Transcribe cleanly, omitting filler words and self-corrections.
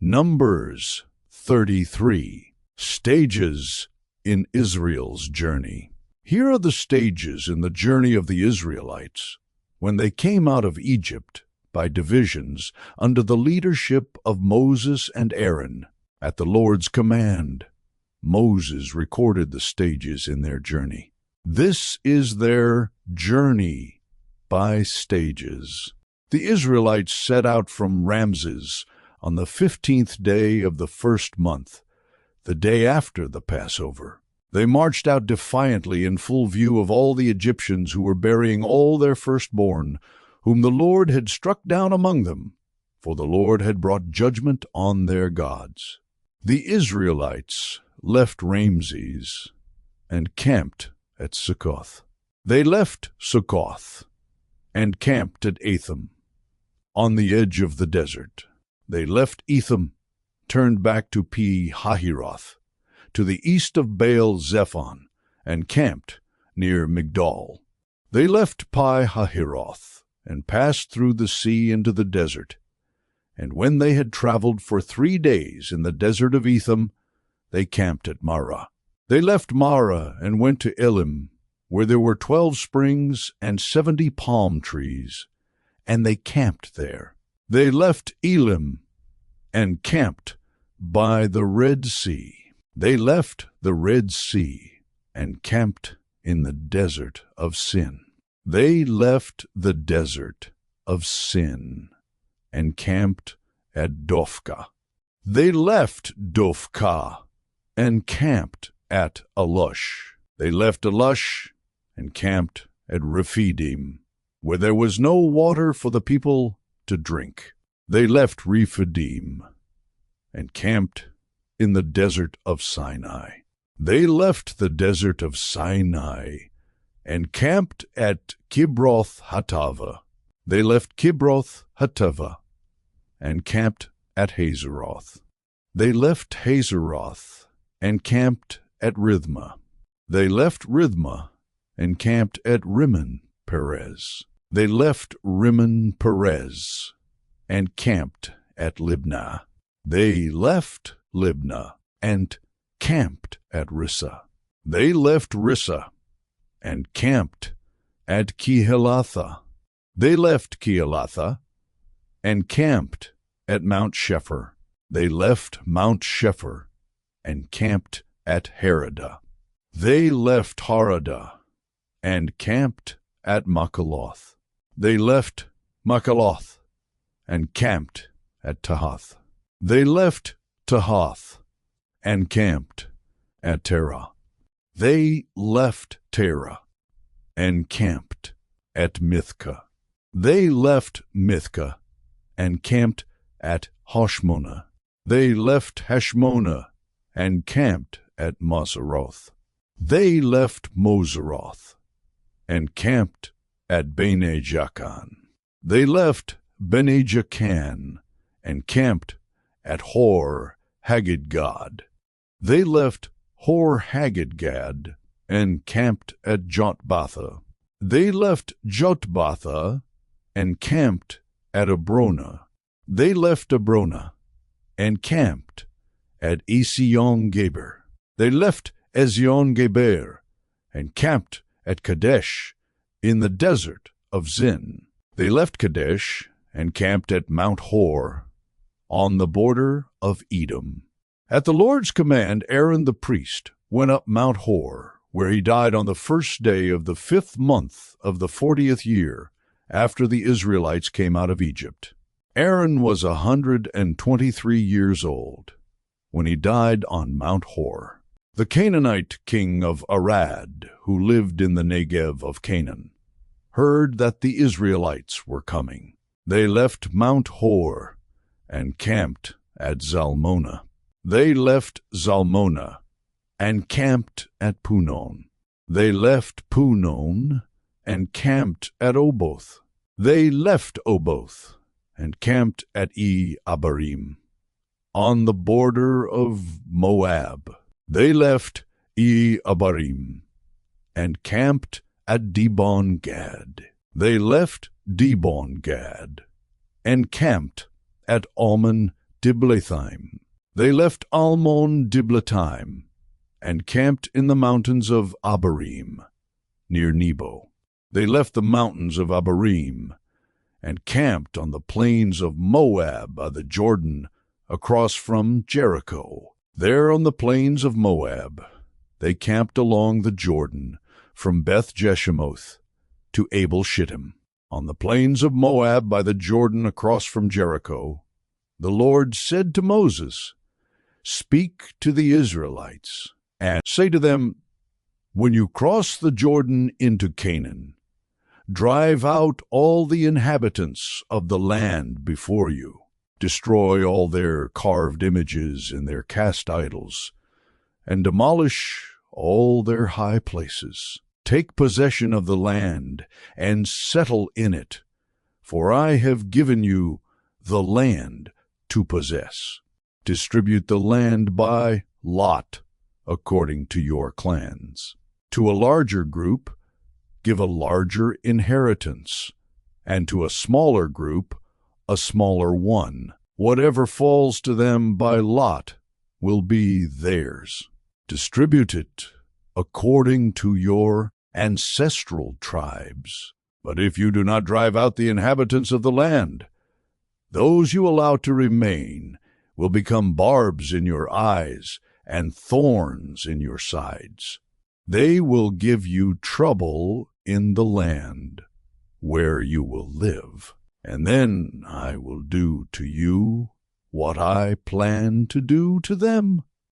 Numbers 33. Stages in Israel's journey. Here are the stages in the journey of the Israelites when they came out of Egypt by divisions under the leadership of Moses and Aaron. At the Lord's command, Moses recorded the stages in their journey. This is their journey by stages. The Israelites set out from Ramses on the 15th day of the first month, the day after the Passover. They marched out defiantly in full view of all the Egyptians who were burying all their firstborn, whom the Lord had struck down among them, for the Lord had brought judgment on their gods. The Israelites left Ramses and camped at Succoth. They left Succoth and camped at Etham, on the edge of the desert. They left Etham, turned back to Pi-Hahiroth, to the east of Baal-Zephon, and camped near Migdol. They left Pi-Hahiroth and passed through the sea into the desert. And when they had traveled for 3 days in the desert of Etham, they camped at Marah. They left Marah and went to Elim, where there were 12 springs and 70 palm trees, and they camped there. They left Elim and camped by the Red Sea. They left the Red Sea and camped in the desert of Sin. They left the desert of Sin and camped at Dophkah. They left Dophkah and camped at Alush. They left Alush and camped at Rephidim, where there was no water for the people to drink. They left Rephidim and camped in the desert of Sinai. They left the desert of Sinai and camped at Kibroth Hattava. They left Kibroth Hattava and camped at Hazeroth. They left Hazeroth and camped at Rithmah. They left Rithmah and camped at Rimmon Perez. They left Rimmon Perez and camped at Libnah. They left Libnah and camped at Rissa. They left Rissa and camped at Kehelatha. They left Kehelatha and camped at Mount Shepher. They left Mount Shepher and camped at Haradah. They left Haradah and camped at Makaloth. They left Makaloth and camped at Tahath. They left Tahath and camped at Terah. They left Terah and camped at Mithkah. They left Mithkah and camped at Hashmonah. They left Hashmonah and camped at Moseroth. They left Moseroth and camped at Bene Jaakan. They left Bene Jaakan and camped at Hor Haggidgad. They left Hor Haggidgad and camped at Jotbatha. They left Jotbatha and camped at Abrona. They left Abrona and camped at Esion-Geber. They left Esion-Geber and camped at Kadesh in the desert of Zin. They left Kadesh and camped at Mount Hor on the border of Edom. At the Lord's command, Aaron the priest went up Mount Hor, where he died on the first day of the 5th month of the 40th year after the Israelites came out of Egypt. Aaron was 123 years old when he died on Mount Hor. The Canaanite king of Arad, who lived in the Negev of Canaan, heard that the Israelites were coming. They left Mount Hor and camped at Zalmonah. They left Zalmonah and camped at Punon. They left Punon and camped at Oboth. They left Oboth and camped at Abarim, on the border of Moab. They left Abarim and camped at Dibon-Gad. They left Dibon-Gad and camped at Almon Diblathaim. They left Almon Diblathaim and camped in the mountains of Abarim, near Nebo. They left the mountains of Abarim and camped on the plains of Moab by the Jordan, across from Jericho. There on the plains of Moab, they camped along the Jordan, from Beth Jeshimoth to Abel Shittim. On the plains of Moab by the Jordan across from Jericho, the Lord said to Moses, "Speak to the Israelites, and say to them, when you cross the Jordan into Canaan, drive out all the inhabitants of the land before you. Destroy all their carved images and their cast idols, and demolish all their high places. Take possession of the land and settle in it, for I have given you the land to possess. Distribute the land by lot according to your clans. To a larger group, give a larger inheritance, and to a smaller group, a smaller one. Whatever falls to them by lot will be theirs. Distribute it according to your ancestral tribes. But if you do not drive out the inhabitants of the land, those you allow to remain will become barbs in your eyes and thorns in your sides. They will give you trouble in the land where you will live. And then I will do to you what I plan to do to them."